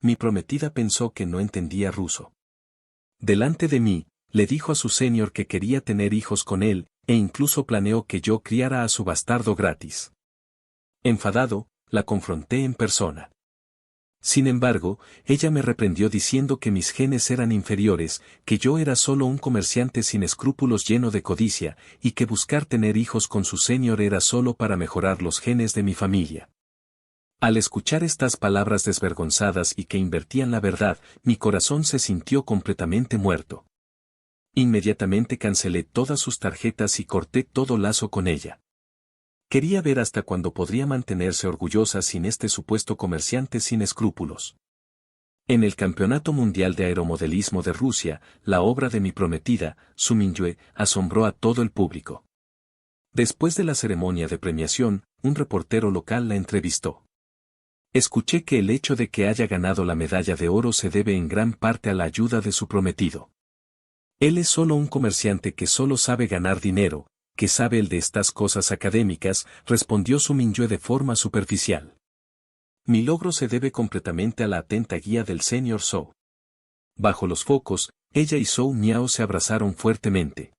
Mi prometida pensó que no entendía ruso. Delante de mí, le dijo a su señor que quería tener hijos con él, e incluso planeó que yo criara a su bastardo gratis. Enfadado, la confronté en persona. Sin embargo, ella me reprendió diciendo que mis genes eran inferiores, que yo era solo un comerciante sin escrúpulos lleno de codicia, y que buscar tener hijos con su señor era solo para mejorar los genes de mi familia. Al escuchar estas palabras desvergonzadas y que invertían la verdad, mi corazón se sintió completamente muerto. Inmediatamente cancelé todas sus tarjetas y corté todo lazo con ella. Quería ver hasta cuándo podría mantenerse orgullosa sin este supuesto comerciante sin escrúpulos. En el Campeonato Mundial de Aeromodelismo de Rusia, la obra de mi prometida, Su Mingyue, asombró a todo el público. Después de la ceremonia de premiación, un reportero local la entrevistó. Escuché que el hecho de que haya ganado la medalla de oro se debe en gran parte a la ayuda de su prometido. Él es solo un comerciante que solo sabe ganar dinero, que sabe el de estas cosas académicas, respondió Su Mingyue de forma superficial. Mi logro se debe completamente a la atenta guía del señor Zhou. Bajo los focos, ella y Zhou Miao se abrazaron fuertemente.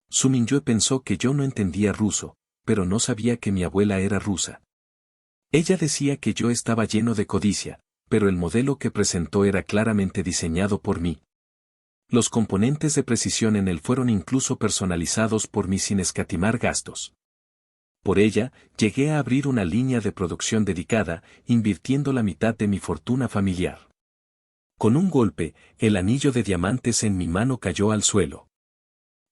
Su Mingyue pensó que yo no entendía ruso, pero no sabía que mi abuela era rusa. Ella decía que yo estaba lleno de codicia, pero el modelo que presentó era claramente diseñado por mí. Los componentes de precisión en él fueron incluso personalizados por mí sin escatimar gastos. Por ella, llegué a abrir una línea de producción dedicada, invirtiendo la mitad de mi fortuna familiar. Con un golpe, el anillo de diamantes en mi mano cayó al suelo.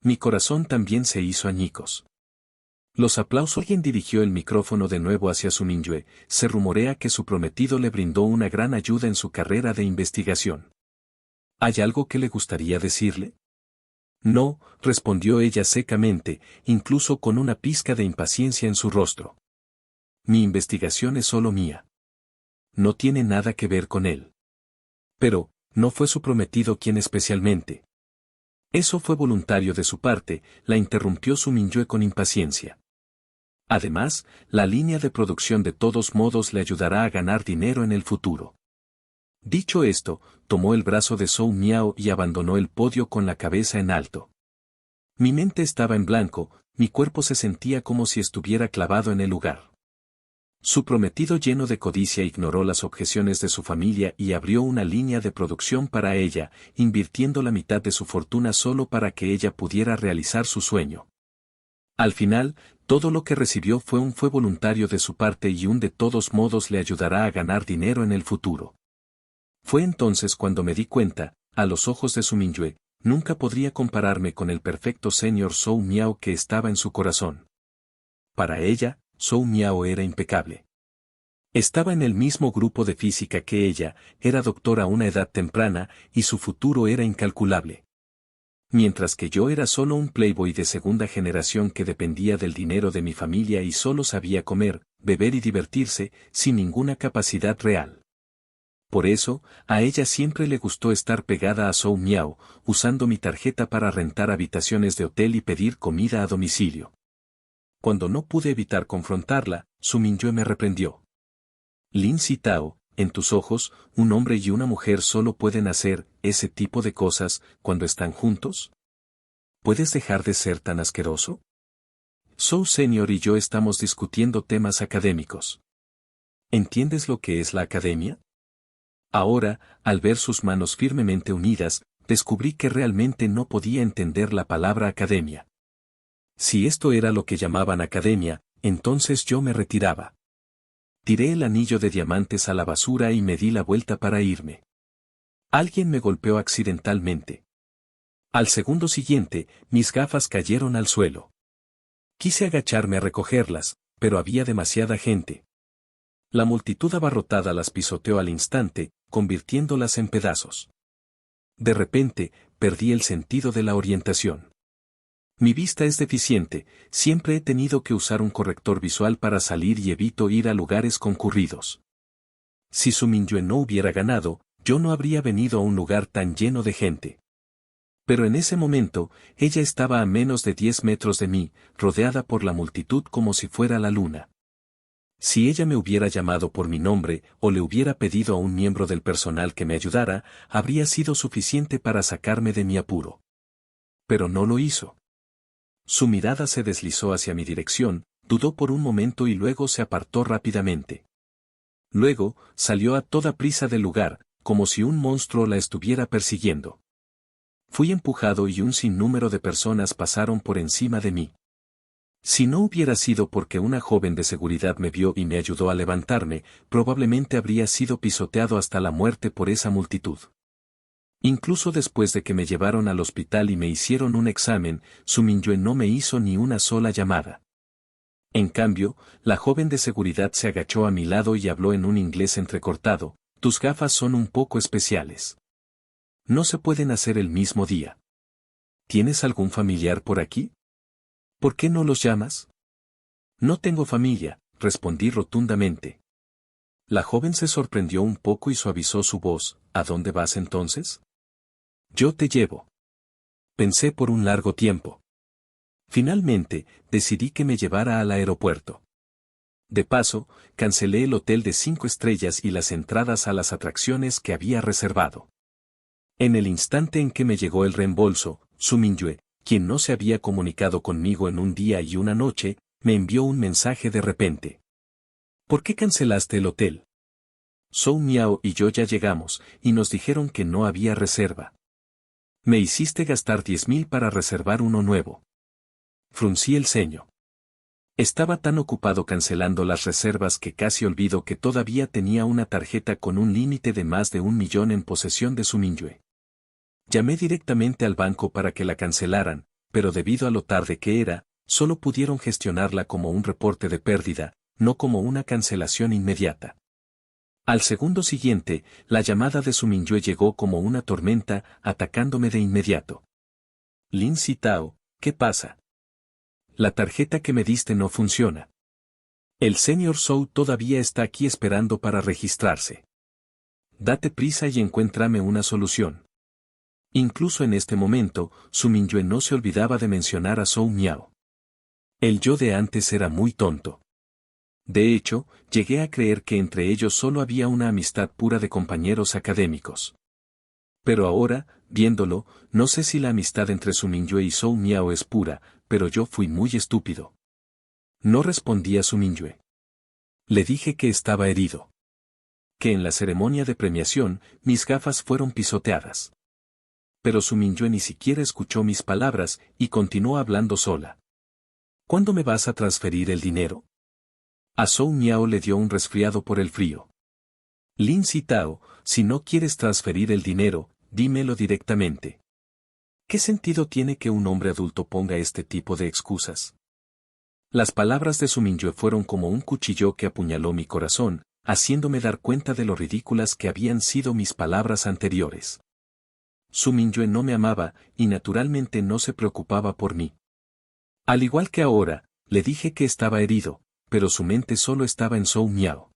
Mi corazón también se hizo añicos. Los aplausos. Alguien dirigió el micrófono de nuevo hacia Su Mingyue. Se rumorea que su prometido le brindó una gran ayuda en su carrera de investigación. ¿Hay algo que le gustaría decirle? No, respondió ella secamente, incluso con una pizca de impaciencia en su rostro. Mi investigación es solo mía. No tiene nada que ver con él. Pero, no fue su prometido quien especialmente. Eso fue voluntario de su parte, la interrumpió Su Mingyue con impaciencia. Además, la línea de producción de todos modos le ayudará a ganar dinero en el futuro. Dicho esto, tomó el brazo de Zhou Miao y abandonó el podio con la cabeza en alto. Mi mente estaba en blanco, mi cuerpo se sentía como si estuviera clavado en el lugar. Su prometido lleno de codicia ignoró las objeciones de su familia y abrió una línea de producción para ella, invirtiendo la mitad de su fortuna solo para que ella pudiera realizar su sueño. Al final, todo lo que recibió fue voluntario de su parte y de todos modos le ayudará a ganar dinero en el futuro. Fue entonces cuando me di cuenta, a los ojos de Su Mingyue, nunca podría compararme con el perfecto señor Zhou Miao que estaba en su corazón. Para ella, Zhou Miao era impecable. Estaba en el mismo grupo de física que ella, era doctor a una edad temprana, y su futuro era incalculable. Mientras que yo era solo un playboy de segunda generación que dependía del dinero de mi familia y solo sabía comer, beber y divertirse, sin ninguna capacidad real. Por eso, a ella siempre le gustó estar pegada a Zhou Miao, usando mi tarjeta para rentar habitaciones de hotel y pedir comida a domicilio. Cuando no pude evitar confrontarla, Su Mingyue me reprendió. Lin Sitao, en tus ojos, un hombre y una mujer solo pueden hacer ese tipo de cosas cuando están juntos. ¿Puedes dejar de ser tan asqueroso? Zhou Senior y yo estamos discutiendo temas académicos. ¿Entiendes lo que es la academia? Ahora, al ver sus manos firmemente unidas, descubrí que realmente no podía entender la palabra academia. Si esto era lo que llamaban academia, entonces yo me retiraba. Tiré el anillo de diamantes a la basura y me di la vuelta para irme. Alguien me golpeó accidentalmente. Al segundo siguiente, mis gafas cayeron al suelo. Quise agacharme a recogerlas, pero había demasiada gente. La multitud abarrotada las pisoteó al instante, convirtiéndolas en pedazos. De repente, perdí el sentido de la orientación. Mi vista es deficiente, siempre he tenido que usar un corrector visual para salir y evito ir a lugares concurridos. Si Su Mingyue no hubiera ganado, yo no habría venido a un lugar tan lleno de gente. Pero en ese momento, ella estaba a menos de 10 metros de mí, rodeada por la multitud como si fuera la luna. Si ella me hubiera llamado por mi nombre o le hubiera pedido a un miembro del personal que me ayudara, habría sido suficiente para sacarme de mi apuro. Pero no lo hizo. Su mirada se deslizó hacia mi dirección, dudó por un momento y luego se apartó rápidamente. Luego, salió a toda prisa del lugar, como si un monstruo la estuviera persiguiendo. Fui empujado y un sinnúmero de personas pasaron por encima de mí. Si no hubiera sido porque una joven de seguridad me vio y me ayudó a levantarme, probablemente habría sido pisoteado hasta la muerte por esa multitud. Incluso después de que me llevaron al hospital y me hicieron un examen, Su Mingyue no me hizo ni una sola llamada. En cambio, la joven de seguridad se agachó a mi lado y habló en un inglés entrecortado: tus gafas son un poco especiales. No se pueden hacer el mismo día. ¿Tienes algún familiar por aquí? ¿Por qué no los llamas? No tengo familia, respondí rotundamente. La joven se sorprendió un poco y suavizó su voz: ¿a dónde vas entonces? Yo te llevo. Pensé por un largo tiempo. Finalmente, decidí que me llevara al aeropuerto. De paso, cancelé el hotel de 5 estrellas y las entradas a las atracciones que había reservado. En el instante en que me llegó el reembolso, Su Mingyue, quien no se había comunicado conmigo en un día y una noche, me envió un mensaje de repente. ¿Por qué cancelaste el hotel? Zhou Miao y yo ya llegamos, y nos dijeron que no había reserva. Me hiciste gastar 10.000 para reservar uno nuevo. Fruncí el ceño. Estaba tan ocupado cancelando las reservas que casi olvidó que todavía tenía una tarjeta con un límite de más de 1.000.000 en posesión de Su Mingyue. Llamé directamente al banco para que la cancelaran, pero debido a lo tarde que era, solo pudieron gestionarla como un reporte de pérdida, no como una cancelación inmediata. Al segundo siguiente, la llamada de Su Mingyue llegó como una tormenta, atacándome de inmediato. Lin Sitao, ¿qué pasa? La tarjeta que me diste no funciona. El señor Zhou todavía está aquí esperando para registrarse. Date prisa y encuéntrame una solución. Incluso en este momento, Su Mingyue no se olvidaba de mencionar a Zhou Miao. El yo de antes era muy tonto. De hecho, llegué a creer que entre ellos solo había una amistad pura de compañeros académicos. Pero ahora, viéndolo, no sé si la amistad entre Su Mingyue y Zhou Miao es pura, pero yo fui muy estúpido. No respondí a Su Mingyue. Le dije que estaba herido. Que en la ceremonia de premiación, mis gafas fueron pisoteadas. Pero Su Mingyue ni siquiera escuchó mis palabras y continuó hablando sola. ¿Cuándo me vas a transferir el dinero? A Zhou Miao le dio un resfriado por el frío. Lin Sitao, si no quieres transferir el dinero, dímelo directamente. ¿Qué sentido tiene que un hombre adulto ponga este tipo de excusas? Las palabras de Su Mingyue fueron como un cuchillo que apuñaló mi corazón, haciéndome dar cuenta de lo ridículas que habían sido mis palabras anteriores. Su Mingyue no me amaba, y naturalmente no se preocupaba por mí. Al igual que ahora, le dije que estaba herido, pero su mente solo estaba en Zhou Miao.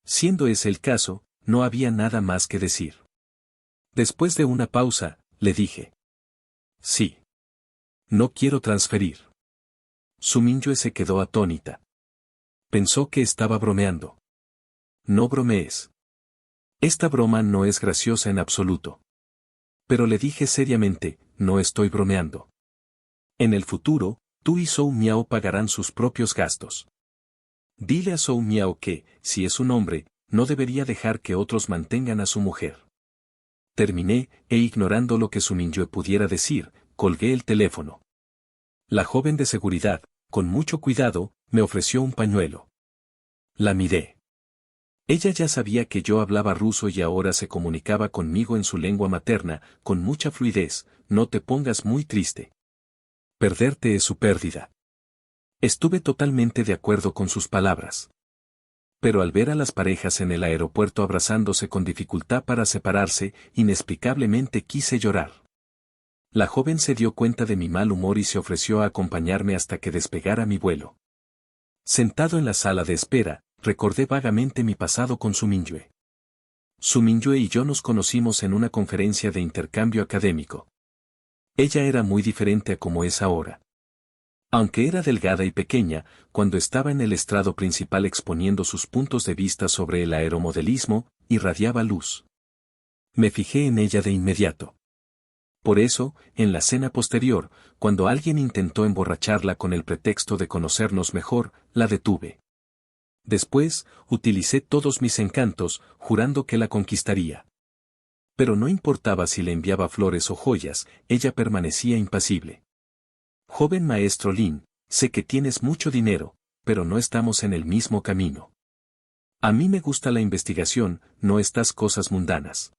Siendo ese el caso, no había nada más que decir. Después de una pausa, le dije: sí. No quiero transferir. Su Mingyue se quedó atónita. Pensó que estaba bromeando. No bromees. Esta broma no es graciosa en absoluto. Pero le dije seriamente: no estoy bromeando. En el futuro, tú y Zhou Miao pagarán sus propios gastos. Dile a Zhou Miao que, si es un hombre, no debería dejar que otros mantengan a su mujer. Terminé, e ignorando lo que Su Mingyue pudiera decir, colgué el teléfono. La joven de seguridad, con mucho cuidado, me ofreció un pañuelo. La miré. Ella ya sabía que yo hablaba ruso y ahora se comunicaba conmigo en su lengua materna, con mucha fluidez: no te pongas muy triste. Perderte es su pérdida. Estuve totalmente de acuerdo con sus palabras. Pero al ver a las parejas en el aeropuerto abrazándose con dificultad para separarse, inexplicablemente quise llorar. La joven se dio cuenta de mi mal humor y se ofreció a acompañarme hasta que despegara mi vuelo. Sentado en la sala de espera, recordé vagamente mi pasado con Su Mingyue. Su Mingyue y yo nos conocimos en una conferencia de intercambio académico. Ella era muy diferente a como es ahora. Aunque era delgada y pequeña, cuando estaba en el estrado principal exponiendo sus puntos de vista sobre el aeromodelismo, irradiaba luz. Me fijé en ella de inmediato. Por eso, en la cena posterior, cuando alguien intentó emborracharla con el pretexto de conocernos mejor, la detuve. Después, utilicé todos mis encantos, jurando que la conquistaría. Pero no importaba si le enviaba flores o joyas, ella permanecía impasible. Joven maestro Lin, sé que tienes mucho dinero, pero no estamos en el mismo camino. A mí me gusta la investigación, no estas cosas mundanas.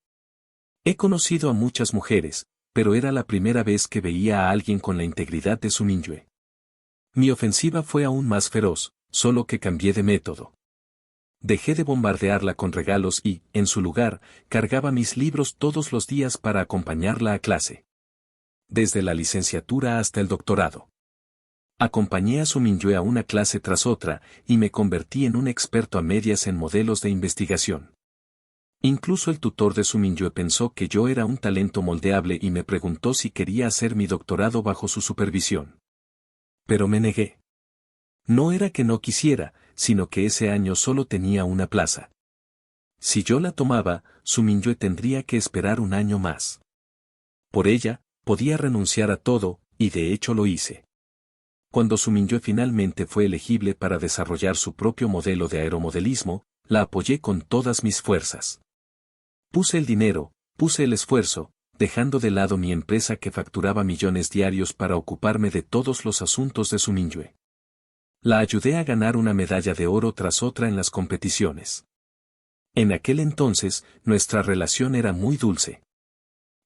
He conocido a muchas mujeres, pero era la primera vez que veía a alguien con la integridad de Su Mingyue. Mi ofensiva fue aún más feroz, solo que cambié de método. Dejé de bombardearla con regalos y, en su lugar, cargaba mis libros todos los días para acompañarla a clase. Desde la licenciatura hasta el doctorado. Acompañé a Su Mingyue a una clase tras otra, y me convertí en un experto a medias en modelos de investigación. Incluso el tutor de Su Mingyue pensó que yo era un talento moldeable y me preguntó si quería hacer mi doctorado bajo su supervisión. Pero me negué. No era que no quisiera, sino que ese año solo tenía una plaza. Si yo la tomaba, Su Mingyue tendría que esperar un año más. Por ella, podía renunciar a todo, y de hecho lo hice. Cuando Su Mingyue finalmente fue elegible para desarrollar su propio modelo de aeromodelismo, la apoyé con todas mis fuerzas. Puse el dinero, puse el esfuerzo, dejando de lado mi empresa que facturaba millones diarios para ocuparme de todos los asuntos de Su Mingyue. La ayudé a ganar una medalla de oro tras otra en las competiciones. En aquel entonces, nuestra relación era muy dulce.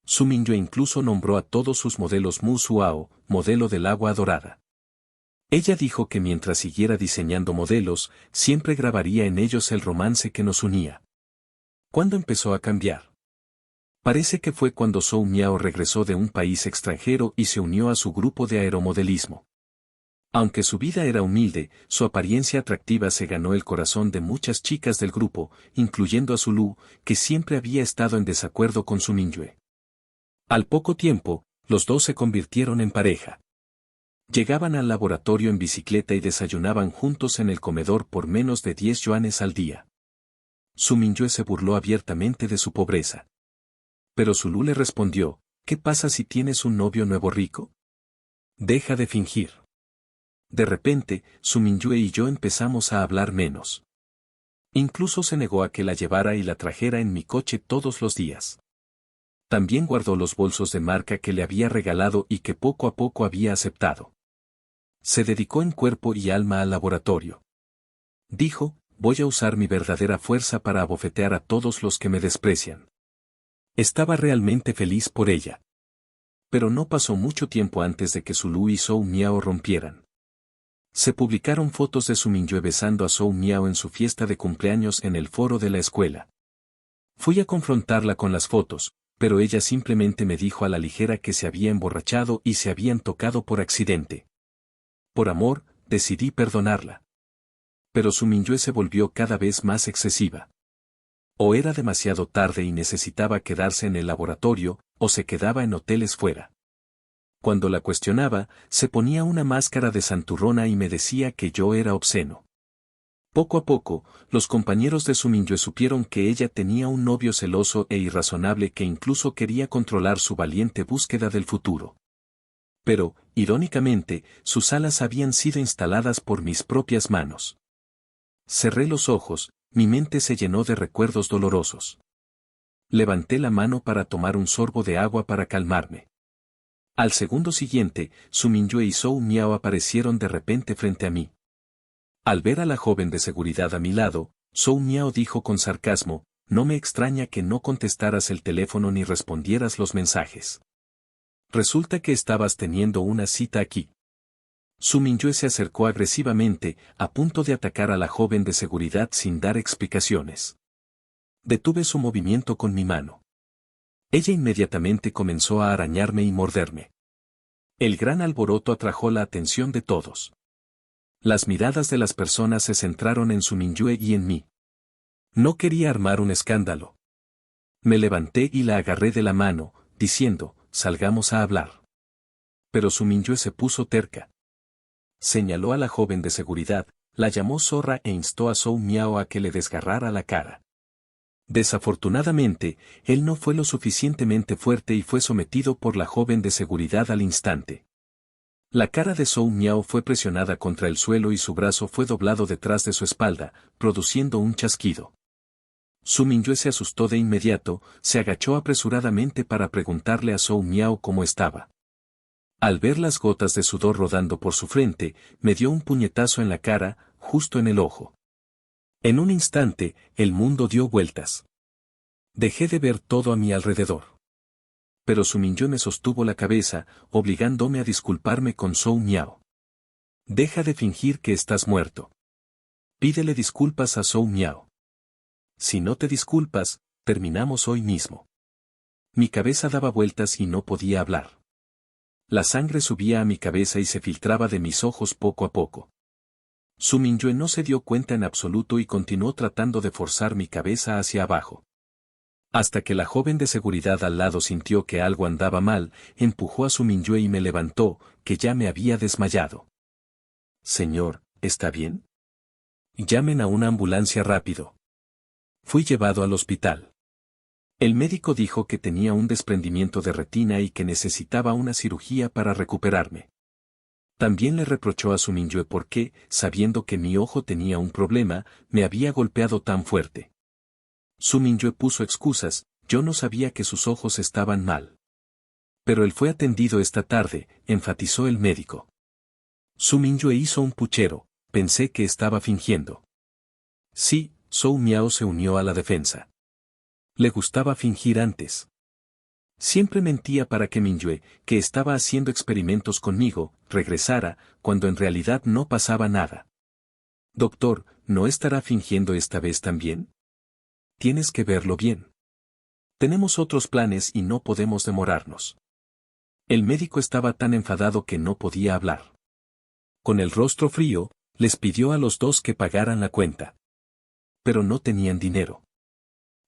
Su Mingyue incluso nombró a todos sus modelos Mu Suao, modelo del agua dorada. Ella dijo que mientras siguiera diseñando modelos, siempre grabaría en ellos el romance que nos unía. ¿Cuándo empezó a cambiar? Parece que fue cuando Zhou Miao regresó de un país extranjero y se unió a su grupo de aeromodelismo. Aunque su vida era humilde, su apariencia atractiva se ganó el corazón de muchas chicas del grupo, incluyendo a Zulu, que siempre había estado en desacuerdo con Su Mingyue. Al poco tiempo, los dos se convirtieron en pareja. Llegaban al laboratorio en bicicleta y desayunaban juntos en el comedor por menos de 10 yuanes al día. Su Mingyue se burló abiertamente de su pobreza. Pero Zulu le respondió, ¿qué pasa si tienes un novio nuevo rico? Deja de fingir. De repente, Su Mingyue y yo empezamos a hablar menos. Incluso se negó a que la llevara y la trajera en mi coche todos los días. También guardó los bolsos de marca que le había regalado y que poco a poco había aceptado. Se dedicó en cuerpo y alma al laboratorio. Dijo, voy a usar mi verdadera fuerza para abofetear a todos los que me desprecian. Estaba realmente feliz por ella. Pero no pasó mucho tiempo antes de que Zulu y Zhou Miao rompieran. Se publicaron fotos de Su Mingyue besando a Zhou Miao en su fiesta de cumpleaños en el foro de la escuela. Fui a confrontarla con las fotos, pero ella simplemente me dijo a la ligera que se había emborrachado y se habían tocado por accidente. Por amor, decidí perdonarla. Pero Su Mingyue se volvió cada vez más excesiva. O era demasiado tarde y necesitaba quedarse en el laboratorio, o se quedaba en hoteles fuera. Cuando la cuestionaba, se ponía una máscara de santurrona y me decía que yo era obsceno. Poco a poco, los compañeros de Su Mingyue supieron que ella tenía un novio celoso e irrazonable que incluso quería controlar su valiente búsqueda del futuro. Pero, irónicamente, sus alas habían sido instaladas por mis propias manos. Cerré los ojos, mi mente se llenó de recuerdos dolorosos. Levanté la mano para tomar un sorbo de agua para calmarme. Al segundo siguiente, Su Mingyue y Zhou Miao aparecieron de repente frente a mí. Al ver a la joven de seguridad a mi lado, Zhou Miao dijo con sarcasmo, no me extraña que no contestaras el teléfono ni respondieras los mensajes. Resulta que estabas teniendo una cita aquí. Su Mingyue se acercó agresivamente, a punto de atacar a la joven de seguridad sin dar explicaciones. Detuve su movimiento con mi mano. Ella inmediatamente comenzó a arañarme y morderme. El gran alboroto atrajo la atención de todos. Las miradas de las personas se centraron en Su Mingyue y en mí. No quería armar un escándalo. Me levanté y la agarré de la mano, diciendo, salgamos a hablar. Pero Su Mingyue se puso terca. Señaló a la joven de seguridad, la llamó zorra e instó a Zhou Miao a que le desgarrara la cara. Desafortunadamente, él no fue lo suficientemente fuerte y fue sometido por la joven de seguridad al instante. La cara de Zhou Miao fue presionada contra el suelo y su brazo fue doblado detrás de su espalda, produciendo un chasquido. Su Mingyue se asustó de inmediato, se agachó apresuradamente para preguntarle a Zhou Miao cómo estaba. Al ver las gotas de sudor rodando por su frente, me dio un puñetazo en la cara, justo en el ojo. En un instante, el mundo dio vueltas. Dejé de ver todo a mi alrededor. Pero Su Mingyue me sostuvo la cabeza, obligándome a disculparme con Zhou Miao. Deja de fingir que estás muerto. Pídele disculpas a Zhou Miao. Si no te disculpas, terminamos hoy mismo. Mi cabeza daba vueltas y no podía hablar. La sangre subía a mi cabeza y se filtraba de mis ojos poco a poco. Su Mingyue no se dio cuenta en absoluto y continuó tratando de forzar mi cabeza hacia abajo. Hasta que la joven de seguridad al lado sintió que algo andaba mal, empujó a Su Mingyue y me levantó, que ya me había desmayado. Señor, ¿está bien? Llamen a una ambulancia rápido. Fui llevado al hospital. El médico dijo que tenía un desprendimiento de retina y que necesitaba una cirugía para recuperarme. También le reprochó a Su Mingyue por qué, sabiendo que mi ojo tenía un problema, me había golpeado tan fuerte. Su Mingyue puso excusas, yo no sabía que sus ojos estaban mal. Pero él fue atendido esta tarde, enfatizó el médico. Su Mingyue hizo un puchero, pensé que estaba fingiendo. Sí, Zhou Miao se unió a la defensa. Le gustaba fingir antes. Siempre mentía para que Mingyue, que estaba haciendo experimentos conmigo, regresara, cuando en realidad no pasaba nada. Doctor, ¿no estará fingiendo esta vez también? Tienes que verlo bien. Tenemos otros planes y no podemos demorarnos. El médico estaba tan enfadado que no podía hablar. Con el rostro frío, les pidió a los dos que pagaran la cuenta. Pero no tenían dinero.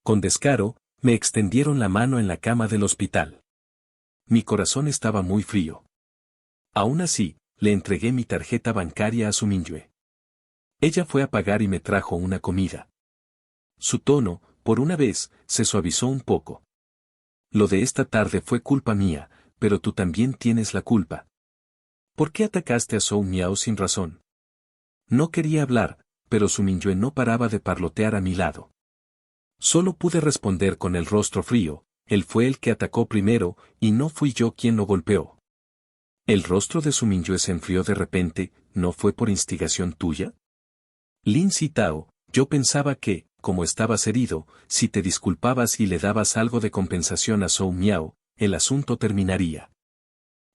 Con descaro, me extendieron la mano en la cama del hospital. Mi corazón estaba muy frío. Aún así, le entregué mi tarjeta bancaria a Su Mingyue. Ella fue a pagar y me trajo una comida. Su tono, por una vez, se suavizó un poco. Lo de esta tarde fue culpa mía, pero tú también tienes la culpa. ¿Por qué atacaste a Zhou Miao sin razón? No quería hablar, pero Su Mingyue no paraba de parlotear a mi lado. Solo pude responder con el rostro frío, él fue el que atacó primero, y no fui yo quien lo golpeó. El rostro de Su Mingyue se enfrió de repente, ¿no fue por instigación tuya? Lin Sitao, yo pensaba que, como estabas herido, si te disculpabas y le dabas algo de compensación a Zhou Miao, el asunto terminaría.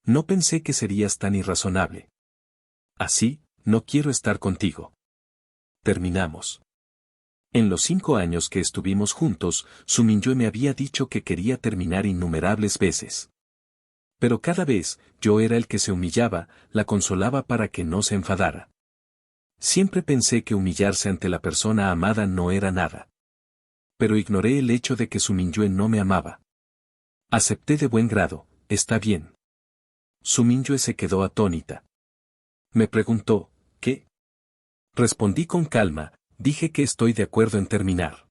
No pensé que serías tan irrazonable. Así, no quiero estar contigo. Terminamos. En los 5 años que estuvimos juntos, Su Mingyue me había dicho que quería terminar innumerables veces. Pero cada vez, yo era el que se humillaba, la consolaba para que no se enfadara. Siempre pensé que humillarse ante la persona amada no era nada. Pero ignoré el hecho de que Su Mingyue no me amaba. Acepté de buen grado, está bien. Su Mingyue se quedó atónita. Me preguntó, ¿qué? Respondí con calma, dije que estoy de acuerdo en terminar.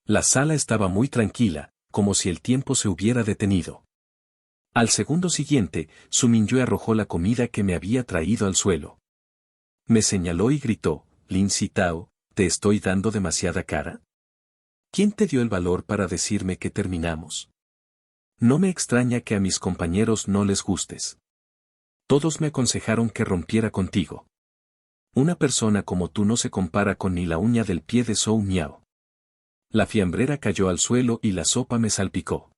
La sala estaba muy tranquila, como si el tiempo se hubiera detenido. Al segundo siguiente, Su Mingyue arrojó la comida que me había traído al suelo. Me señaló y gritó, Lin Sitao, ¿te estoy dando demasiada cara? ¿Quién te dio el valor para decirme que terminamos? No me extraña que a mis compañeros no les gustes. Todos me aconsejaron que rompiera contigo. Una persona como tú no se compara con ni la uña del pie de Zhou Miao. La fiambrera cayó al suelo y la sopa me salpicó.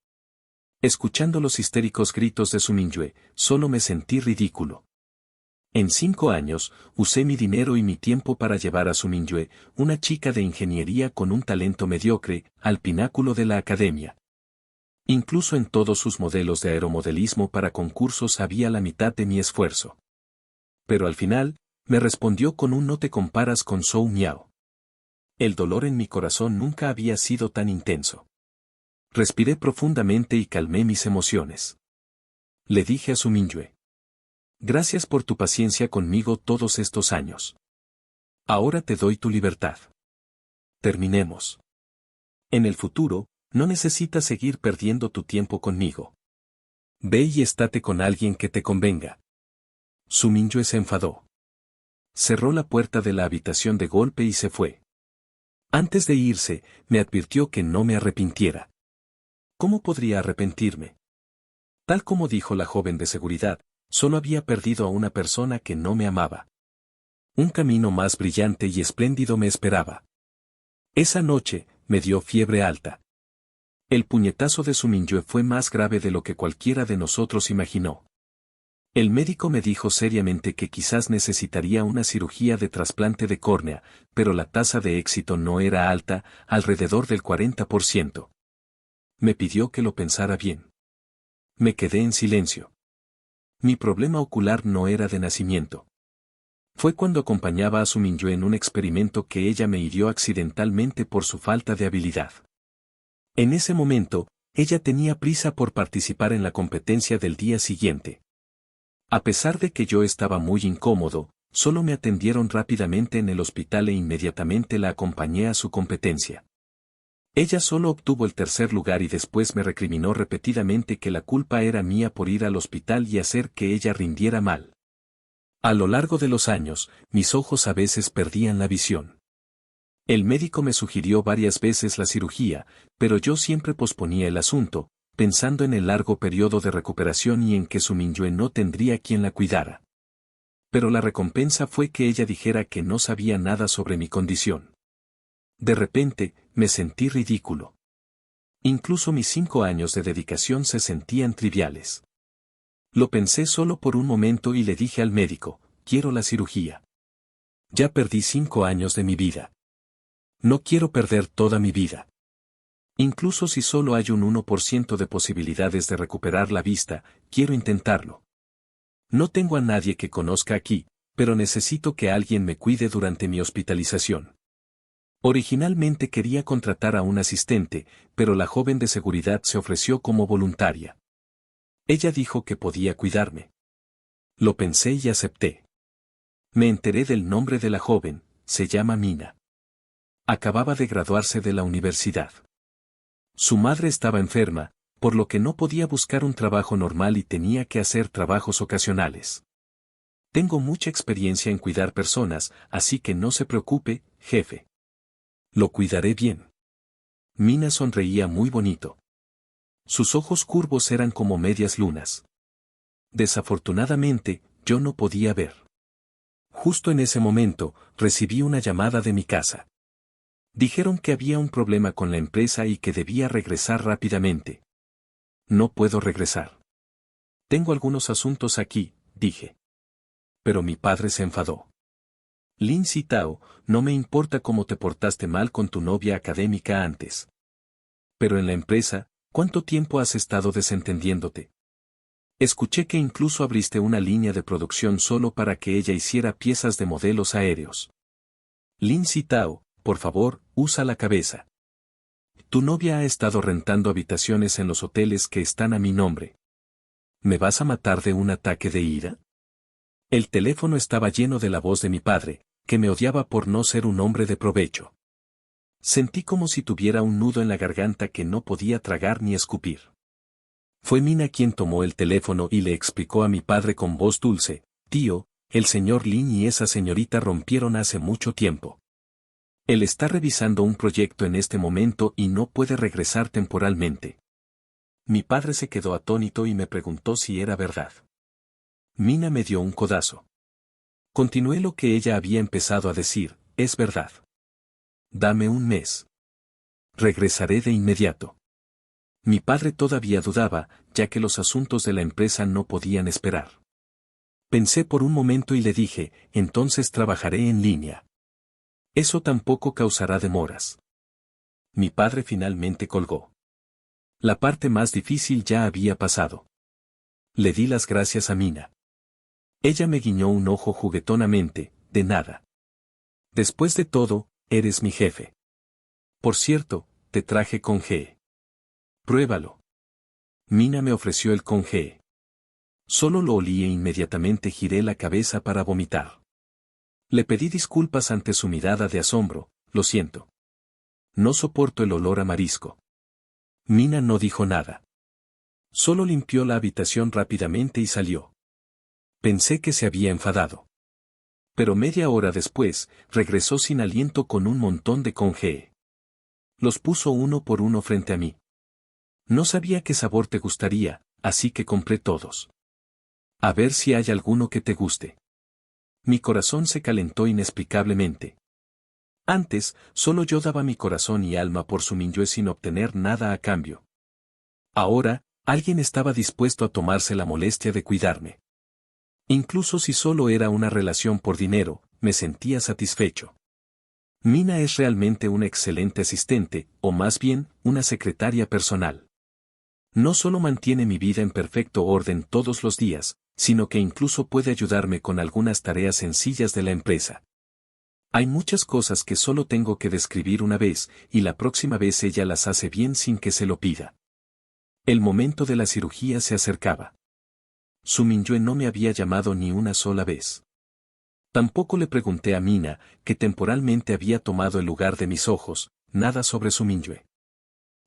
Escuchando los histéricos gritos de Su Mingyue, solo me sentí ridículo. En 5 años, usé mi dinero y mi tiempo para llevar a Su Mingyue, una chica de ingeniería con un talento mediocre, al pináculo de la academia. Incluso en todos sus modelos de aeromodelismo para concursos había la mitad de mi esfuerzo. Pero al final, me respondió con un no te comparas con Zhou Miao. El dolor en mi corazón nunca había sido tan intenso. Respiré profundamente y calmé mis emociones. Le dije a Su Mingyue. Gracias por tu paciencia conmigo todos estos años. Ahora te doy tu libertad. Terminemos. En el futuro, no necesitas seguir perdiendo tu tiempo conmigo. Ve y estate con alguien que te convenga. Su Mingyue se enfadó. Cerró la puerta de la habitación de golpe y se fue. Antes de irse, me advirtió que no me arrepintiera. ¿Cómo podría arrepentirme? Tal como dijo la joven de seguridad, solo había perdido a una persona que no me amaba. Un camino más brillante y espléndido me esperaba. Esa noche, me dio fiebre alta. El puñetazo de Su Mingyue fue más grave de lo que cualquiera de nosotros imaginó. El médico me dijo seriamente que quizás necesitaría una cirugía de trasplante de córnea, pero la tasa de éxito no era alta, alrededor del 40%. Me pidió que lo pensara bien. Me quedé en silencio. Mi problema ocular no era de nacimiento. Fue cuando acompañaba a Su Mingyue en un experimento que ella me hirió accidentalmente por su falta de habilidad. En ese momento, ella tenía prisa por participar en la competencia del día siguiente. A pesar de que yo estaba muy incómodo, solo me atendieron rápidamente en el hospital e inmediatamente la acompañé a su competencia. Ella solo obtuvo el tercer lugar y después me recriminó repetidamente que la culpa era mía por ir al hospital y hacer que ella rindiera mal. A lo largo de los años, mis ojos a veces perdían la visión. El médico me sugirió varias veces la cirugía, pero yo siempre posponía el asunto, pensando en el largo periodo de recuperación y en que Su Mingyue no tendría quien la cuidara. Pero la recompensa fue que ella dijera que no sabía nada sobre mi condición. De repente, me sentí ridículo. Incluso mis 5 años de dedicación se sentían triviales. Lo pensé solo por un momento y le dije al médico, quiero la cirugía. Ya perdí 5 años de mi vida. No quiero perder toda mi vida. Incluso si solo hay un 1% de posibilidades de recuperar la vista, quiero intentarlo. No tengo a nadie que conozca aquí, pero necesito que alguien me cuide durante mi hospitalización. Originalmente quería contratar a un asistente, pero la joven de seguridad se ofreció como voluntaria. Ella dijo que podía cuidarme. Lo pensé y acepté. Me enteré del nombre de la joven, se llama Mina. Acababa de graduarse de la universidad. Su madre estaba enferma, por lo que no podía buscar un trabajo normal y tenía que hacer trabajos ocasionales. Tengo mucha experiencia en cuidar personas, así que no se preocupe, jefe. Lo cuidaré bien. Mina sonreía muy bonito. Sus ojos curvos eran como medias lunas. Desafortunadamente, yo no podía ver. Justo en ese momento, recibí una llamada de mi casa. Dijeron que había un problema con la empresa y que debía regresar rápidamente. No puedo regresar. Tengo algunos asuntos aquí, dije. Pero mi padre se enfadó. Lin Sitao, no me importa cómo te portaste mal con tu novia académica antes. Pero en la empresa, ¿cuánto tiempo has estado desentendiéndote? Escuché que incluso abriste una línea de producción solo para que ella hiciera piezas de modelos aéreos. Lin Sitao, por favor, usa la cabeza. Tu novia ha estado rentando habitaciones en los hoteles que están a mi nombre. ¿Me vas a matar de un ataque de ira? El teléfono estaba lleno de la voz de mi padre, que me odiaba por no ser un hombre de provecho. Sentí como si tuviera un nudo en la garganta que no podía tragar ni escupir. Fue Mina quien tomó el teléfono y le explicó a mi padre con voz dulce, tío, el señor Lin y esa señorita rompieron hace mucho tiempo. Él está revisando un proyecto en este momento y no puede regresar temporalmente. Mi padre se quedó atónito y me preguntó si era verdad. Mina me dio un codazo. Continué lo que ella había empezado a decir, es verdad. Dame un mes. Regresaré de inmediato. Mi padre todavía dudaba, ya que los asuntos de la empresa no podían esperar. Pensé por un momento y le dije, entonces trabajaré en línea. Eso tampoco causará demoras. Mi padre finalmente colgó. La parte más difícil ya había pasado. Le di las gracias a Mina. Ella me guiñó un ojo juguetonamente, de nada. Después de todo, eres mi jefe. Por cierto, te traje congé. Pruébalo. Mina me ofreció el congé. Solo lo olí e inmediatamente giré la cabeza para vomitar. Le pedí disculpas ante su mirada de asombro. Lo siento. No soporto el olor a marisco. Mina no dijo nada. Solo limpió la habitación rápidamente y salió. Pensé que se había enfadado. Pero media hora después, regresó sin aliento con un montón de congee. Los puso uno por uno frente a mí. No sabía qué sabor te gustaría, así que compré todos. A ver si hay alguno que te guste. Mi corazón se calentó inexplicablemente. Antes, solo yo daba mi corazón y alma por su Mingyue sin obtener nada a cambio. Ahora, alguien estaba dispuesto a tomarse la molestia de cuidarme. Incluso si solo era una relación por dinero, me sentía satisfecho. Mina es realmente una excelente asistente, o más bien, una secretaria personal. No solo mantiene mi vida en perfecto orden todos los días, sino que incluso puede ayudarme con algunas tareas sencillas de la empresa. Hay muchas cosas que solo tengo que describir una vez, y la próxima vez ella las hace bien sin que se lo pida. El momento de la cirugía se acercaba. Su Mingyue no me había llamado ni una sola vez. Tampoco le pregunté a Mina, que temporalmente había tomado el lugar de mis ojos, nada sobre su Mingyue.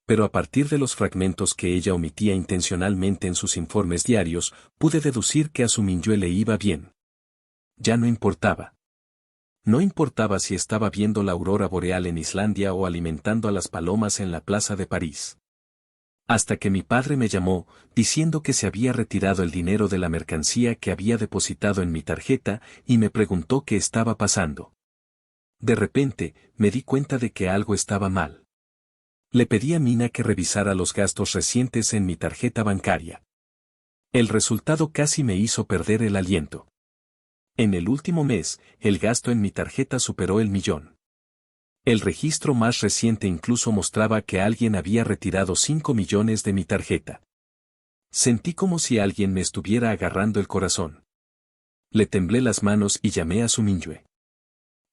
Pero a partir de los fragmentos que ella omitía intencionalmente en sus informes diarios, pude deducir que a su Mingyue le iba bien. Ya no importaba. No importaba si estaba viendo la aurora boreal en Islandia o alimentando a las palomas en la plaza de París. Hasta que mi padre me llamó, diciendo que se había retirado el dinero de la mercancía que había depositado en mi tarjeta, y me preguntó qué estaba pasando. De repente, me di cuenta de que algo estaba mal. Le pedí a Mina que revisara los gastos recientes en mi tarjeta bancaria. El resultado casi me hizo perder el aliento. En el último mes, el gasto en mi tarjeta superó el 1.000.000. El registro más reciente incluso mostraba que alguien había retirado 5 millones de mi tarjeta. Sentí como si alguien me estuviera agarrando el corazón. Le temblé las manos y llamé a su Mingyue.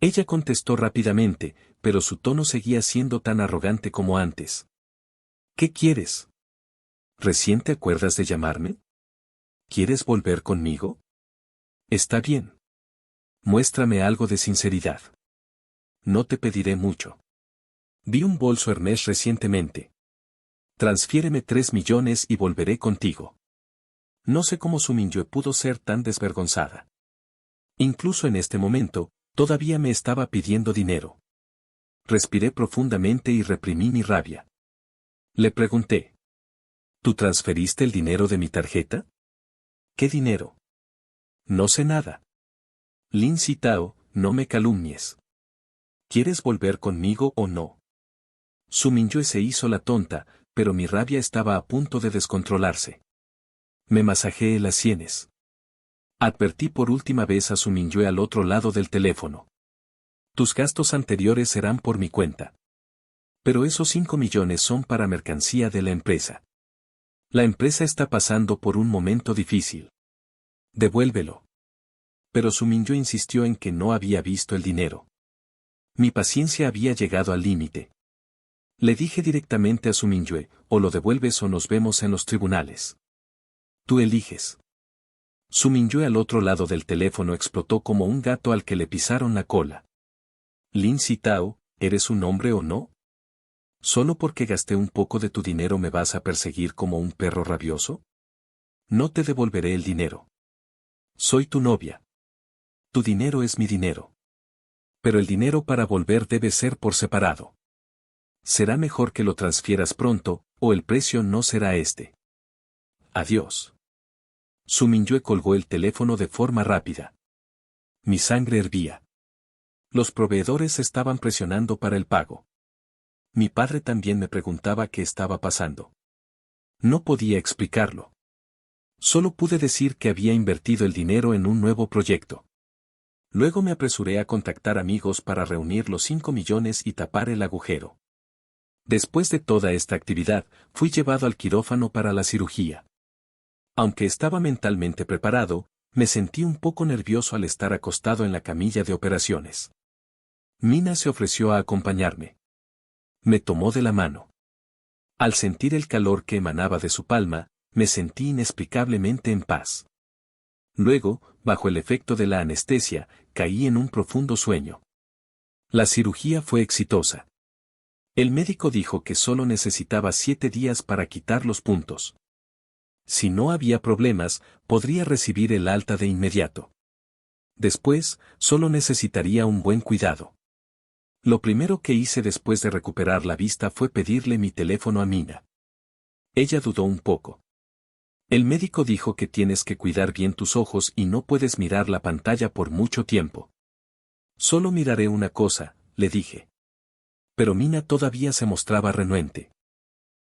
Ella contestó rápidamente, pero su tono seguía siendo tan arrogante como antes. ¿Qué quieres? ¿Recién te acuerdas de llamarme? ¿Quieres volver conmigo? Está bien. Muéstrame algo de sinceridad. No te pediré mucho. Vi un bolso Hermès recientemente. Transfiéreme 3 millones y volveré contigo. No sé cómo su Mingyue pudo ser tan desvergonzada. Incluso en este momento, todavía me estaba pidiendo dinero. Respiré profundamente y reprimí mi rabia. Le pregunté. ¿Tú transferiste el dinero de mi tarjeta? ¿Qué dinero? No sé nada. Lin Sitao, no me calumnies. ¿Quieres volver conmigo o no? Su Mingyue se hizo la tonta, pero mi rabia estaba a punto de descontrolarse. Me masajeé las sienes. Advertí por última vez a su Mingyue al otro lado del teléfono. Tus gastos anteriores serán por mi cuenta. Pero esos 5 millones son para mercancía de la empresa. La empresa está pasando por un momento difícil. Devuélvelo. Pero su Mingyue insistió en que no había visto el dinero. Mi paciencia había llegado al límite. Le dije directamente a su Mingyue, o lo devuelves o nos vemos en los tribunales. Tú eliges. Su Mingyue al otro lado del teléfono explotó como un gato al que le pisaron la cola. Lin Sitao, ¿eres un hombre o no? ¿Solo porque gasté un poco de tu dinero me vas a perseguir como un perro rabioso? No te devolveré el dinero. Soy tu novia. Tu dinero es mi dinero. Pero el dinero para volver debe ser por separado. Será mejor que lo transfieras pronto, o el precio no será este. Adiós. Su Mingyue colgó el teléfono de forma rápida. Mi sangre hervía. Los proveedores estaban presionando para el pago. Mi padre también me preguntaba qué estaba pasando. No podía explicarlo. Solo pude decir que había invertido el dinero en un nuevo proyecto. Luego me apresuré a contactar amigos para reunir los 5 millones y tapar el agujero. Después de toda esta actividad, fui llevado al quirófano para la cirugía. Aunque estaba mentalmente preparado, me sentí un poco nervioso al estar acostado en la camilla de operaciones. Mina se ofreció a acompañarme. Me tomó de la mano. Al sentir el calor que emanaba de su palma, me sentí inexplicablemente en paz. Luego, bajo el efecto de la anestesia, caí en un profundo sueño. La cirugía fue exitosa. El médico dijo que solo necesitaba 7 días para quitar los puntos. Si no había problemas, podría recibir el alta de inmediato. Después, solo necesitaría un buen cuidado. Lo primero que hice después de recuperar la vista fue pedirle mi teléfono a Mina. Ella dudó un poco. El médico dijo que tienes que cuidar bien tus ojos y no puedes mirar la pantalla por mucho tiempo. Solo miraré una cosa, le dije. Pero Mina todavía se mostraba renuente.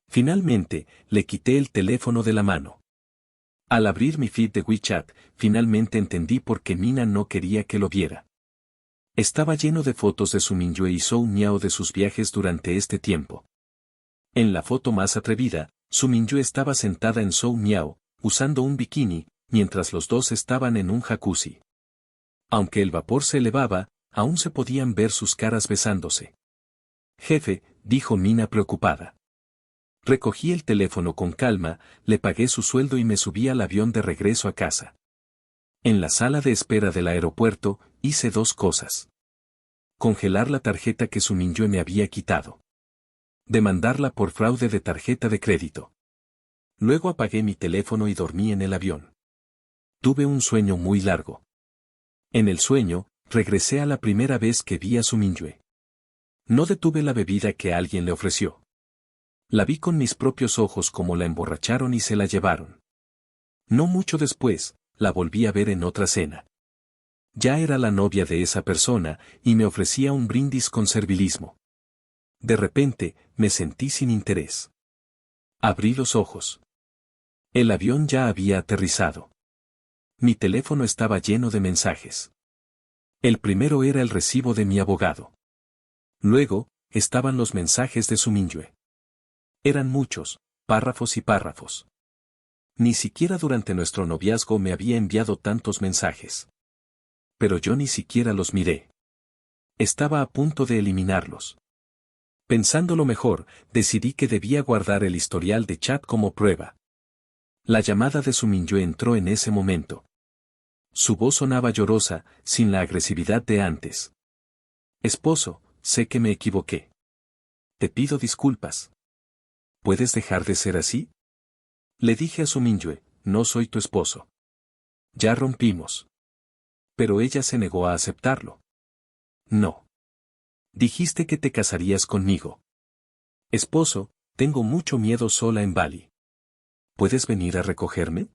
Finalmente, le quité el teléfono de la mano. Al abrir mi feed de WeChat, finalmente entendí por qué Mina no quería que lo viera. Estaba lleno de fotos de Su Mingyue y Zhou Miao de sus viajes durante este tiempo. En la foto más atrevida, Su Mingyue estaba sentada en Zhou Miao, usando un bikini, mientras los dos estaban en un jacuzzi. Aunque el vapor se elevaba, aún se podían ver sus caras besándose. Jefe, dijo Mina preocupada. Recogí el teléfono con calma, le pagué su sueldo y me subí al avión de regreso a casa. En la sala de espera del aeropuerto, hice 2 cosas. Congelar la tarjeta que Su Mingyue me había quitado. Demandarla por fraude de tarjeta de crédito. Luego apagué mi teléfono y dormí en el avión. Tuve un sueño muy largo. En el sueño, regresé a la primera vez que vi a Su Mingyue. No detuve la bebida que alguien le ofreció. La vi con mis propios ojos como la emborracharon y se la llevaron. No mucho después, la volví a ver en otra cena. Ya era la novia de esa persona, y me ofrecía un brindis con servilismo. De repente, me sentí sin interés. Abrí los ojos. El avión ya había aterrizado. Mi teléfono estaba lleno de mensajes. El primero era el recibo de mi abogado. Luego, estaban los mensajes de Su Mingyue. Eran muchos, párrafos y párrafos. Ni siquiera durante nuestro noviazgo me había enviado tantos mensajes. Pero yo ni siquiera los miré. Estaba a punto de eliminarlos. Pensándolo mejor, decidí que debía guardar el historial de chat como prueba. La llamada de Su Mingyue entró en ese momento. Su voz sonaba llorosa, sin la agresividad de antes. Esposo, sé que me equivoqué. Te pido disculpas. ¿Puedes dejar de ser así? Le dije a Su Mingyue, no soy tu esposo. Ya rompimos. Pero ella se negó a aceptarlo. No. Dijiste que te casarías conmigo. Esposo, tengo mucho miedo sola en Bali. ¿Puedes venir a recogerme?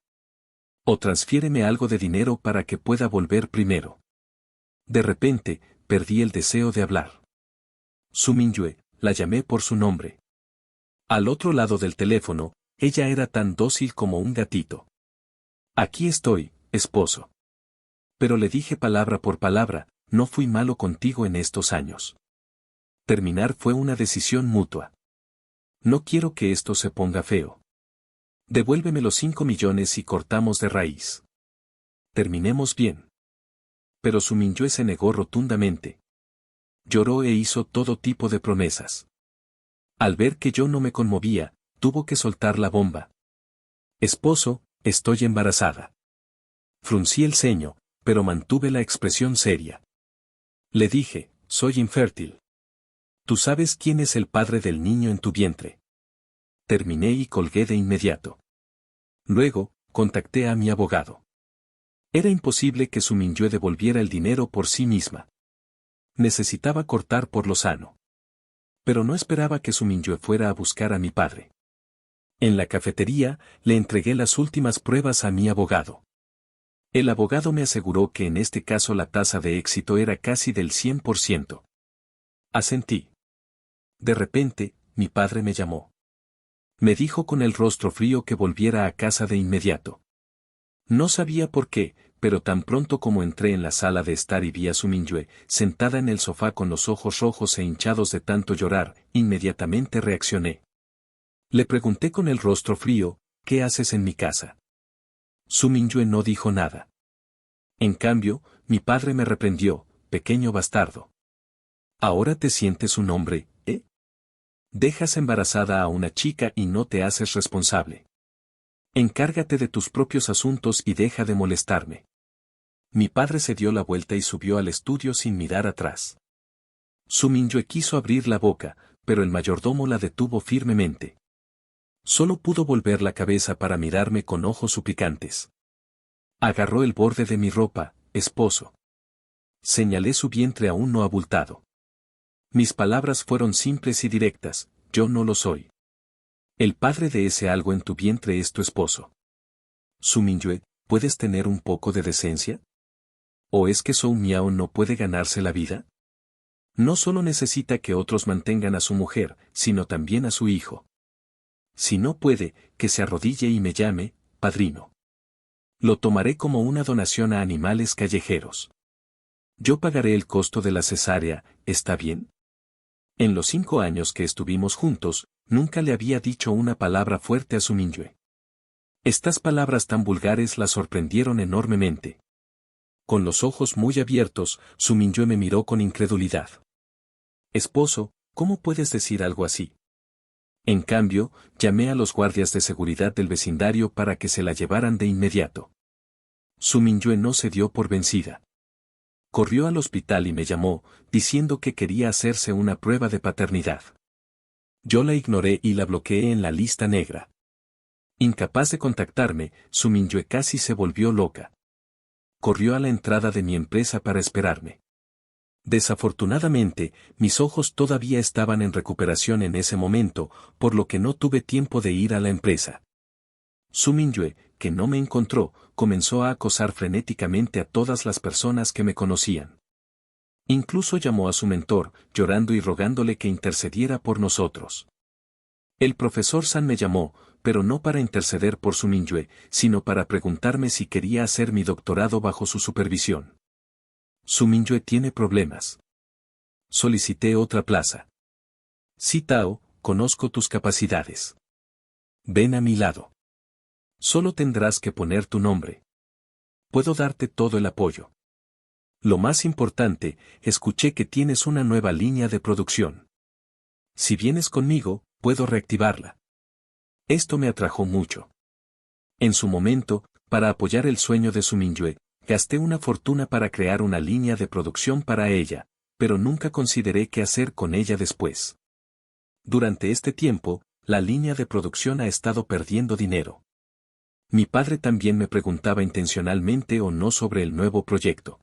O transfiéreme algo de dinero para que pueda volver primero. De repente, perdí el deseo de hablar. Su Mingyue, la llamé por su nombre. Al otro lado del teléfono, ella era tan dócil como un gatito. Aquí estoy, esposo. Pero le dije palabra por palabra, no fui malo contigo en estos años. Terminar fue una decisión mutua. No quiero que esto se ponga feo. Devuélveme los 5 millones y cortamos de raíz. Terminemos bien. Pero Su Mingyue se negó rotundamente. Lloró e hizo todo tipo de promesas. Al ver que yo no me conmovía, tuvo que soltar la bomba. Esposo, estoy embarazada. Fruncí el ceño, pero mantuve la expresión seria. Le dije, soy infértil. Tú sabes quién es el padre del niño en tu vientre. Terminé y colgué de inmediato. Luego, contacté a mi abogado. Era imposible que Su Mingyue devolviera el dinero por sí misma. Necesitaba cortar por lo sano. Pero no esperaba que Su Mingyue fuera a buscar a mi padre. En la cafetería, le entregué las últimas pruebas a mi abogado. El abogado me aseguró que en este caso la tasa de éxito era casi del 100%. Asentí. De repente, mi padre me llamó. Me dijo con el rostro frío que volviera a casa de inmediato. No sabía por qué, pero tan pronto como entré en la sala de estar y vi a Su Mingyue, sentada en el sofá con los ojos rojos e hinchados de tanto llorar, inmediatamente reaccioné. Le pregunté con el rostro frío, ¿qué haces en mi casa? Su Mingyue no dijo nada. En cambio, mi padre me reprendió, pequeño bastardo. Ahora te sientes un hombre, ¿eh? Dejas embarazada a una chica y no te haces responsable. Encárgate de tus propios asuntos y deja de molestarme. Mi padre se dio la vuelta y subió al estudio sin mirar atrás. Su Minyue quiso abrir la boca, pero el mayordomo la detuvo firmemente. Solo pudo volver la cabeza para mirarme con ojos suplicantes. Agarró el borde de mi ropa, esposo. Señalé su vientre aún no abultado. Mis palabras fueron simples y directas, yo no lo soy. El padre de ese algo en tu vientre es tu esposo. Su Minyue, ¿puedes tener un poco de decencia? ¿O es que Sou Miao no puede ganarse la vida? No solo necesita que otros mantengan a su mujer, sino también a su hijo. Si no puede, que se arrodille y me llame, padrino. Lo tomaré como una donación a animales callejeros. Yo pagaré el costo de la cesárea, ¿está bien? En los 5 años que estuvimos juntos, nunca le había dicho una palabra fuerte a su Minyue. Estas palabras tan vulgares la sorprendieron enormemente. Con los ojos muy abiertos, su Minyue me miró con incredulidad. Esposo, ¿cómo puedes decir algo así? En cambio, llamé a los guardias de seguridad del vecindario para que se la llevaran de inmediato. Su Minyue no se dio por vencida. Corrió al hospital y me llamó, diciendo que quería hacerse una prueba de paternidad. Yo la ignoré y la bloqueé en la lista negra. Incapaz de contactarme, su Minyue casi se volvió loca. Corrió a la entrada de mi empresa para esperarme. Desafortunadamente, mis ojos todavía estaban en recuperación en ese momento, por lo que no tuve tiempo de ir a la empresa. Su Minyue, que no me encontró, comenzó a acosar frenéticamente a todas las personas que me conocían. Incluso llamó a su mentor, llorando y rogándole que intercediera por nosotros. El profesor San me llamó, pero no para interceder por su Minyue, sino para preguntarme si quería hacer mi doctorado bajo su supervisión. Su Minyue tiene problemas. Solicité otra plaza. Sí, Tao, conozco tus capacidades. Ven a mi lado. Solo tendrás que poner tu nombre. Puedo darte todo el apoyo. Lo más importante, escuché que tienes una nueva línea de producción. Si vienes conmigo, puedo reactivarla. Esto me atrajo mucho. En su momento, para apoyar el sueño de su Minyue, gasté una fortuna para crear una línea de producción para ella, pero nunca consideré qué hacer con ella después. Durante este tiempo, la línea de producción ha estado perdiendo dinero. Mi padre también me preguntaba intencionalmente o no sobre el nuevo proyecto.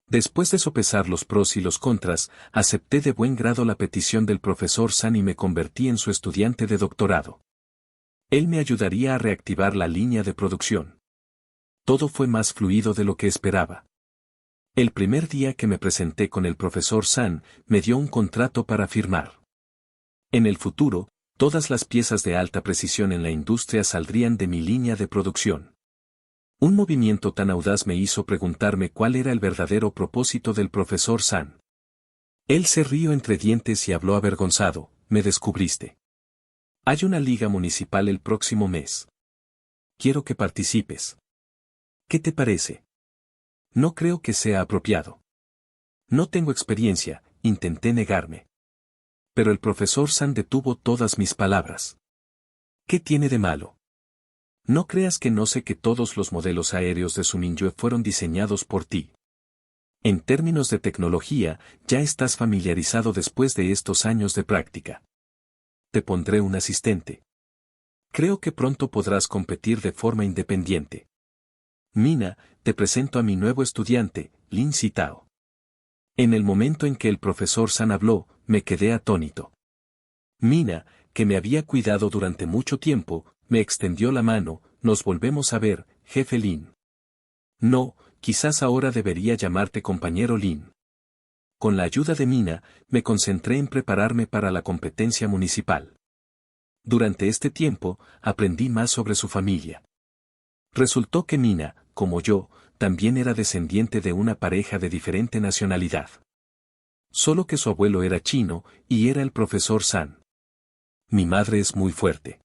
Después de sopesar los pros y los contras, acepté de buen grado la petición del profesor San y me convertí en su estudiante de doctorado. Él me ayudaría a reactivar la línea de producción. Todo fue más fluido de lo que esperaba. El primer día que me presenté con el profesor San, me dio un contrato para firmar. En el futuro, todas las piezas de alta precisión en la industria saldrían de mi línea de producción. Un movimiento tan audaz me hizo preguntarme cuál era el verdadero propósito del profesor San. Él se rió entre dientes y habló avergonzado, me descubriste. Hay una liga municipal el próximo mes. Quiero que participes. ¿Qué te parece? No creo que sea apropiado. No tengo experiencia, intenté negarme. Pero el profesor San detuvo todas mis palabras. ¿Qué tiene de malo? No creas que no sé que todos los modelos aéreos de su Minyue fueron diseñados por ti. En términos de tecnología, ya estás familiarizado después de estos años de práctica. Te pondré un asistente. Creo que pronto podrás competir de forma independiente. Mina, te presento a mi nuevo estudiante, Lin Sitao. En el momento en que el profesor San habló, me quedé atónito. Mina, que me había cuidado durante mucho tiempo, me extendió la mano, nos volvemos a ver, jefe Lin. No, quizás ahora debería llamarte compañero Lin. Con la ayuda de Mina, me concentré en prepararme para la competencia municipal. Durante este tiempo, aprendí más sobre su familia. Resultó que Mina, como yo, también era descendiente de una pareja de diferente nacionalidad. Solo que su abuelo era chino, y era el profesor San. Mi madre es muy fuerte.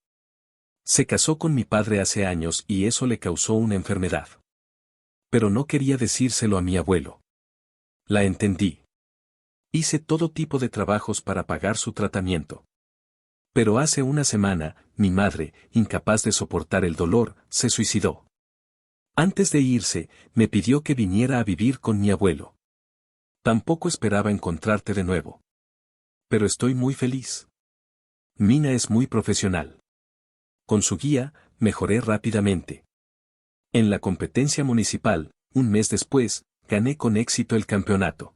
Se casó con mi padre hace años y eso le causó una enfermedad. Pero no quería decírselo a mi abuelo. La entendí. Hice todo tipo de trabajos para pagar su tratamiento. Pero hace una semana, mi madre, incapaz de soportar el dolor, se suicidó. Antes de irse, me pidió que viniera a vivir con mi abuelo. Tampoco esperaba encontrarte de nuevo. Pero estoy muy feliz. Mina es muy profesional. Con su guía, mejoré rápidamente. En la competencia municipal, un mes después, gané con éxito el campeonato.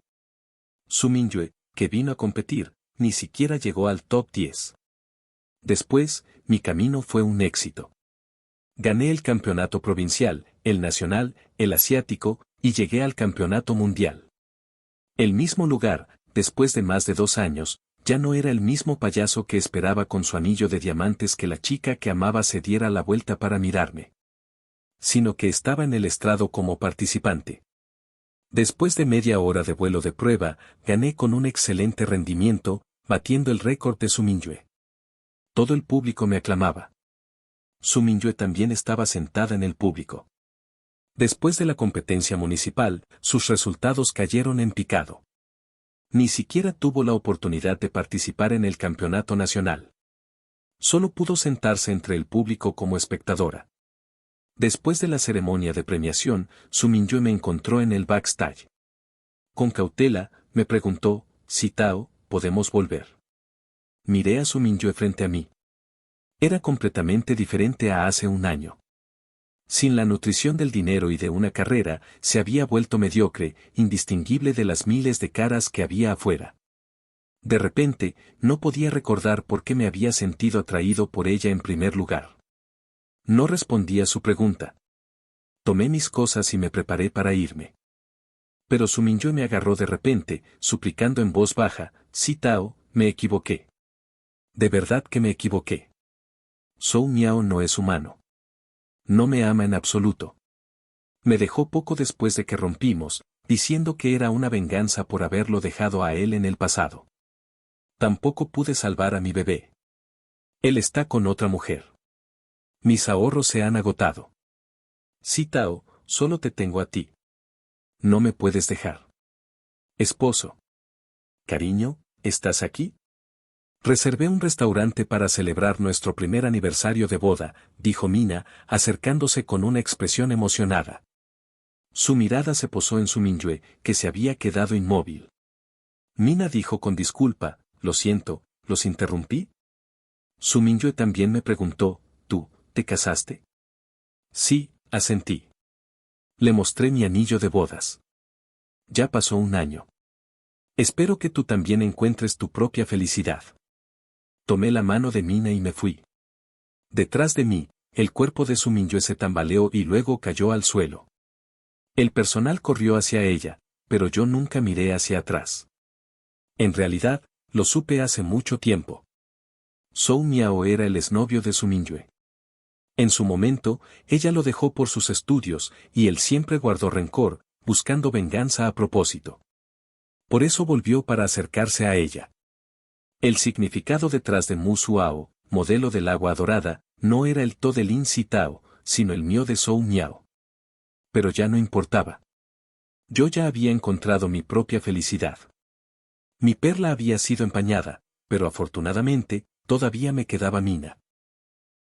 Su Mingyue, que vino a competir, ni siquiera llegó al top 10. Después, mi camino fue un éxito. Gané el campeonato provincial, el nacional, el asiático, y llegué al campeonato mundial. El mismo lugar, después de más de 2 años, ya no era el mismo payaso que esperaba con su anillo de diamantes que la chica que amaba se diera la vuelta para mirarme. Sino que estaba en el estrado como participante. Después de media hora de vuelo de prueba, gané con un excelente rendimiento, batiendo el récord de Su Mingyue. Todo el público me aclamaba. Su Mingyue también estaba sentada en el público. Después de la competencia municipal, sus resultados cayeron en picado. Ni siquiera tuvo la oportunidad de participar en el campeonato nacional. Solo pudo sentarse entre el público como espectadora. Después de la ceremonia de premiación, Su Mingyue me encontró en el backstage. Con cautela, me preguntó, Sitao, ¿podemos volver? Miré a Su Mingyue frente a mí. Era completamente diferente a hace un año. Sin la nutrición del dinero y de una carrera, se había vuelto mediocre, indistinguible de las miles de caras que había afuera. De repente, no podía recordar por qué me había sentido atraído por ella en primer lugar. No respondí a su pregunta. Tomé mis cosas y me preparé para irme. Pero Su Mingyue me agarró de repente, suplicando en voz baja, Sitao, me equivoqué. De verdad que me equivoqué. Zhou Miao no es humano. No me ama en absoluto. Me dejó poco después de que rompimos, diciendo que era una venganza por haberlo dejado a él en el pasado. Tampoco pude salvar a mi bebé. Él está con otra mujer. Mis ahorros se han agotado. Sitao, solo te tengo a ti. No me puedes dejar. Esposo. Cariño, ¿estás aquí? Reservé un restaurante para celebrar nuestro primer aniversario de boda, dijo Mina, acercándose con una expresión emocionada. Su mirada se posó en Su Mingyue, que se había quedado inmóvil. Mina dijo con disculpa, lo siento, ¿los interrumpí? Su Mingyue también me preguntó, ¿tú, te casaste? Sí, asentí. Le mostré mi anillo de bodas. Ya pasó un año. Espero que tú también encuentres tu propia felicidad. Tomé la mano de Mina y me fui. Detrás de mí, el cuerpo de Su Mingyue se tambaleó y luego cayó al suelo. El personal corrió hacia ella, pero yo nunca miré hacia atrás. En realidad, lo supe hace mucho tiempo. Zhou Miao era el exnovio de Su Mingyue. En su momento, ella lo dejó por sus estudios, y él siempre guardó rencor, buscando venganza a propósito. Por eso volvió para acercarse a ella. El significado detrás de Mu Suao, modelo del agua dorada, no era el To de Lin Sitao, sino el mío de Zhou Miao. Pero ya no importaba. Yo ya había encontrado mi propia felicidad. Mi perla había sido empañada, pero afortunadamente, todavía me quedaba Mina.